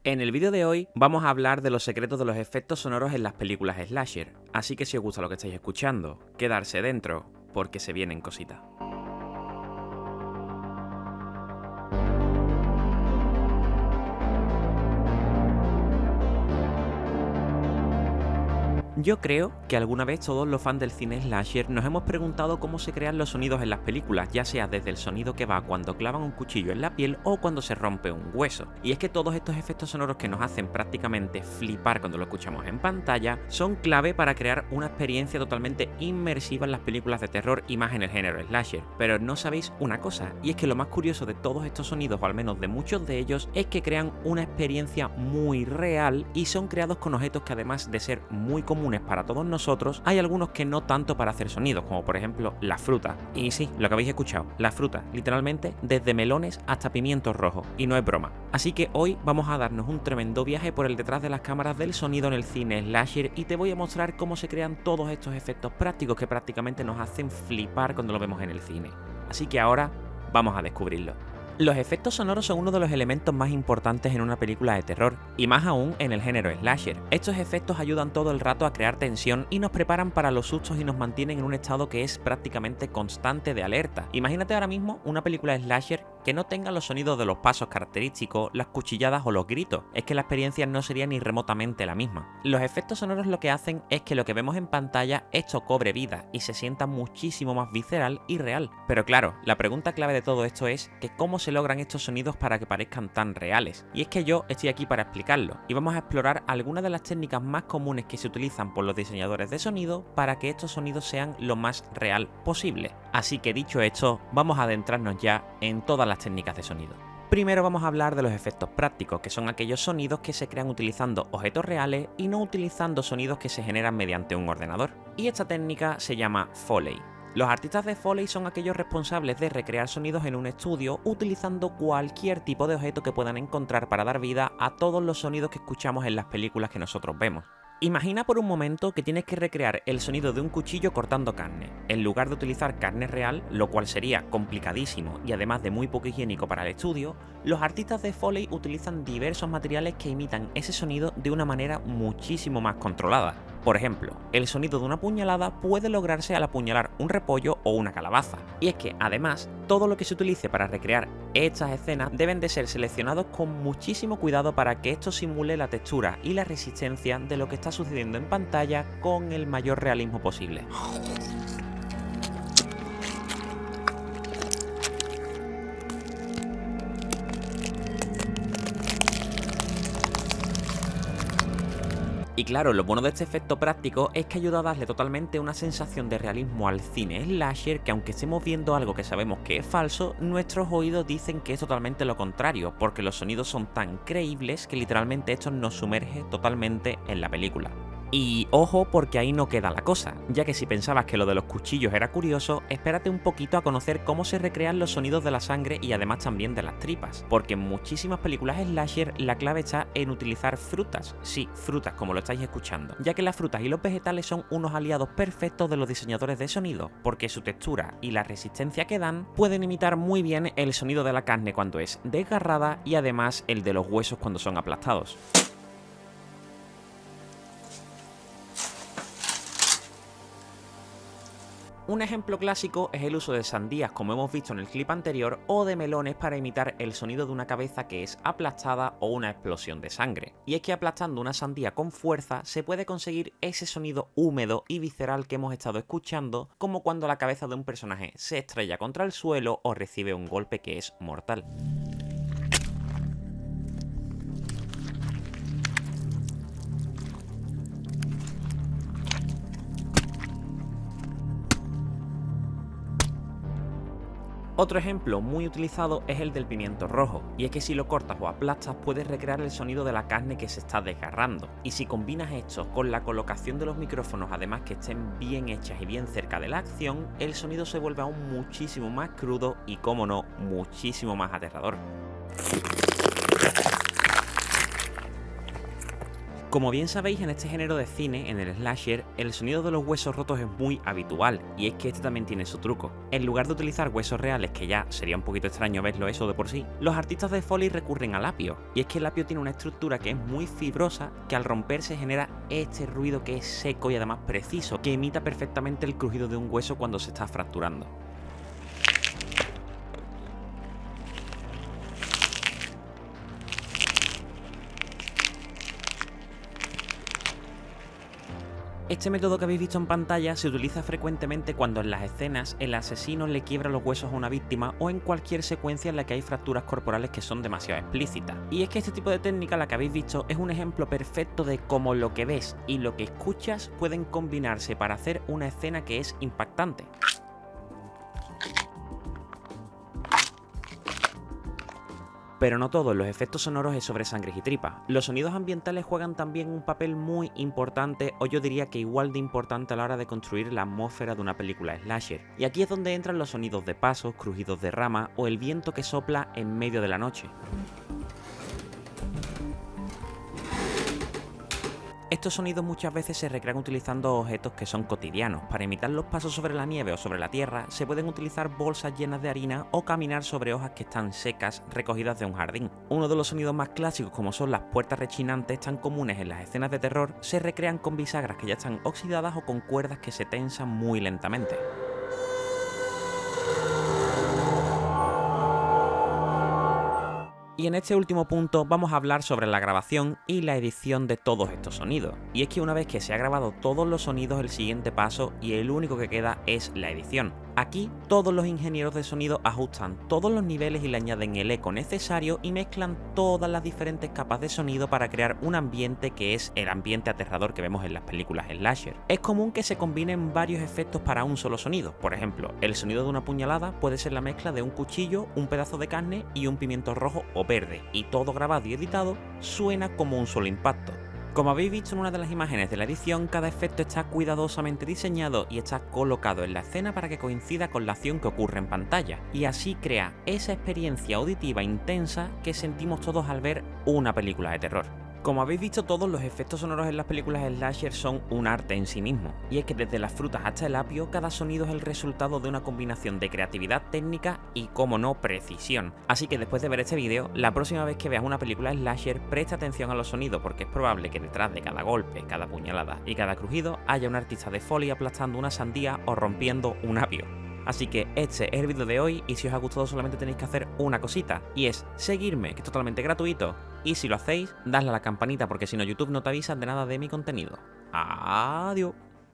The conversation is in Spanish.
En el vídeo de hoy vamos a hablar de los secretos de los efectos sonoros en las películas slasher, así que si os gusta lo que estáis escuchando, quedarse dentro, porque se vienen cositas. Yo creo que alguna vez todos los fans del cine slasher nos hemos preguntado cómo se crean los sonidos en las películas, ya sea desde el sonido que va cuando clavan un cuchillo en la piel o cuando se rompe un hueso. Y es que todos estos efectos sonoros que nos hacen prácticamente flipar cuando lo escuchamos en pantalla son clave para crear una experiencia totalmente inmersiva en las películas de terror y más en el género slasher. Pero no sabéis una cosa, y es que lo más curioso de todos estos sonidos, o al menos de muchos de ellos, es que crean una experiencia muy real y son creados con objetos que, además de ser muy comunes para todos nosotros, hay algunos que no tanto para hacer sonidos, como por ejemplo la fruta. Y sí, lo que habéis escuchado, la fruta, literalmente desde melones hasta pimientos rojos, y no es broma. Así que hoy vamos a darnos un tremendo viaje por el detrás de las cámaras del sonido en el cine slasher y te voy a mostrar cómo se crean todos estos efectos prácticos que prácticamente nos hacen flipar cuando lo vemos en el cine. Así que ahora vamos a descubrirlo. Los efectos sonoros son uno de los elementos más importantes en una película de terror, y más aún en el género slasher. Estos efectos ayudan todo el rato a crear tensión y nos preparan para los sustos y nos mantienen en un estado que es prácticamente constante de alerta. Imagínate ahora mismo una película slasher que no tenga los sonidos de los pasos característicos, las cuchilladas o los gritos. Es que la experiencia no sería ni remotamente la misma. Los efectos sonoros lo que hacen es que lo que vemos en pantalla esto cobre vida y se sienta muchísimo más visceral y real. Pero claro, la pregunta clave de todo esto es que cómo se logran estos sonidos para que parezcan tan reales. Y es que yo estoy aquí para explicarlo, y vamos a explorar algunas de las técnicas más comunes que se utilizan por los diseñadores de sonido para que estos sonidos sean lo más real posible. Así que dicho esto, vamos a adentrarnos ya en todas las técnicas de sonido. Primero vamos a hablar de los efectos prácticos, que son aquellos sonidos que se crean utilizando objetos reales y no utilizando sonidos que se generan mediante un ordenador. Y esta técnica se llama Foley. Los artistas de Foley son aquellos responsables de recrear sonidos en un estudio utilizando cualquier tipo de objeto que puedan encontrar para dar vida a todos los sonidos que escuchamos en las películas que nosotros vemos. Imagina por un momento que tienes que recrear el sonido de un cuchillo cortando carne. En lugar de utilizar carne real, lo cual sería complicadísimo y además de muy poco higiénico para el estudio, los artistas de Foley utilizan diversos materiales que imitan ese sonido de una manera muchísimo más controlada. Por ejemplo, el sonido de una puñalada puede lograrse al apuñalar un repollo o una calabaza. Y es que, además, todo lo que se utilice para recrear estas escenas deben de ser seleccionados con muchísimo cuidado para que esto simule la textura y la resistencia de lo que está sucediendo en pantalla con el mayor realismo posible. Y claro, lo bueno de este efecto práctico es que ayuda a darle totalmente una sensación de realismo al cine slasher, que aunque estemos viendo algo que sabemos que es falso, nuestros oídos dicen que es totalmente lo contrario, porque los sonidos son tan creíbles que literalmente esto nos sumerge totalmente en la película. Y ojo, porque ahí no queda la cosa, ya que si pensabas que lo de los cuchillos era curioso, espérate un poquito a conocer cómo se recrean los sonidos de la sangre y además también de las tripas, porque en muchísimas películas slasher la clave está en utilizar frutas, sí, frutas como lo estáis escuchando, ya que las frutas y los vegetales son unos aliados perfectos de los diseñadores de sonido, porque su textura y la resistencia que dan pueden imitar muy bien el sonido de la carne cuando es desgarrada y además el de los huesos cuando son aplastados. Un ejemplo clásico es el uso de sandías, como hemos visto en el clip anterior, o de melones para imitar el sonido de una cabeza que es aplastada o una explosión de sangre. Y es que aplastando una sandía con fuerza se puede conseguir ese sonido húmedo y visceral que hemos estado escuchando, como cuando la cabeza de un personaje se estrella contra el suelo o recibe un golpe que es mortal. Otro ejemplo muy utilizado es el del pimiento rojo, y es que si lo cortas o aplastas puedes recrear el sonido de la carne que se está desgarrando, y si combinas esto con la colocación de los micrófonos, además que estén bien hechas y bien cerca de la acción, el sonido se vuelve aún muchísimo más crudo y, como no, muchísimo más aterrador. Como bien sabéis, en este género de cine, en el slasher, el sonido de los huesos rotos es muy habitual, y es que este también tiene su truco. En lugar de utilizar huesos reales, que ya sería un poquito extraño verlo eso de por sí, los artistas de Foley recurren al apio, y es que el apio tiene una estructura que es muy fibrosa, que al romperse genera este ruido que es seco y además preciso, que imita perfectamente el crujido de un hueso cuando se está fracturando. Este método que habéis visto en pantalla se utiliza frecuentemente cuando en las escenas el asesino le quiebra los huesos a una víctima o en cualquier secuencia en la que hay fracturas corporales que son demasiado explícitas. Y es que este tipo de técnica, la que habéis visto, es un ejemplo perfecto de cómo lo que ves y lo que escuchas pueden combinarse para hacer una escena que es impactante. Pero no todo en los efectos sonoros es sobre sangres y tripas. Los sonidos ambientales juegan también un papel muy importante, o yo diría que igual de importante a la hora de construir la atmósfera de una película slasher. Y aquí es donde entran los sonidos de pasos, crujidos de rama o el viento que sopla en medio de la noche. Estos sonidos muchas veces se recrean utilizando objetos que son cotidianos. Para imitar los pasos sobre la nieve o sobre la tierra, se pueden utilizar bolsas llenas de harina o caminar sobre hojas que están secas recogidas de un jardín. Uno de los sonidos más clásicos, como son las puertas rechinantes tan comunes en las escenas de terror, se recrean con bisagras que ya están oxidadas o con cuerdas que se tensan muy lentamente. Y en este último punto vamos a hablar sobre la grabación y la edición de todos estos sonidos. Y es que una vez que se ha grabado todos los sonidos, el siguiente paso y el único que queda es la edición. Aquí todos los ingenieros de sonido ajustan todos los niveles y le añaden el eco necesario y mezclan todas las diferentes capas de sonido para crear un ambiente que es el ambiente aterrador que vemos en las películas slasher. Es común que se combinen varios efectos para un solo sonido. Por ejemplo, el sonido de una puñalada puede ser la mezcla de un cuchillo, un pedazo de carne y un pimiento rojo o verde, y todo grabado y editado suena como un solo impacto. Como habéis visto en una de las imágenes de la edición, cada efecto está cuidadosamente diseñado y está colocado en la escena para que coincida con la acción que ocurre en pantalla, y así crea esa experiencia auditiva intensa que sentimos todos al ver una película de terror. Como habéis visto, todos los efectos sonoros en las películas slasher son un arte en sí mismo, y es que desde las frutas hasta el apio, cada sonido es el resultado de una combinación de creatividad técnica y, como no, precisión. Así que después de ver este vídeo, la próxima vez que veas una película slasher, presta atención a los sonidos, porque es probable que detrás de cada golpe, cada puñalada y cada crujido haya un artista de Foley aplastando una sandía o rompiendo un apio. Así que este es el vídeo de hoy, y si os ha gustado solamente tenéis que hacer una cosita, y es seguirme, que es totalmente gratuito, y si lo hacéis, dadle a la campanita porque si no YouTube no te avisa de nada de mi contenido. Adiós.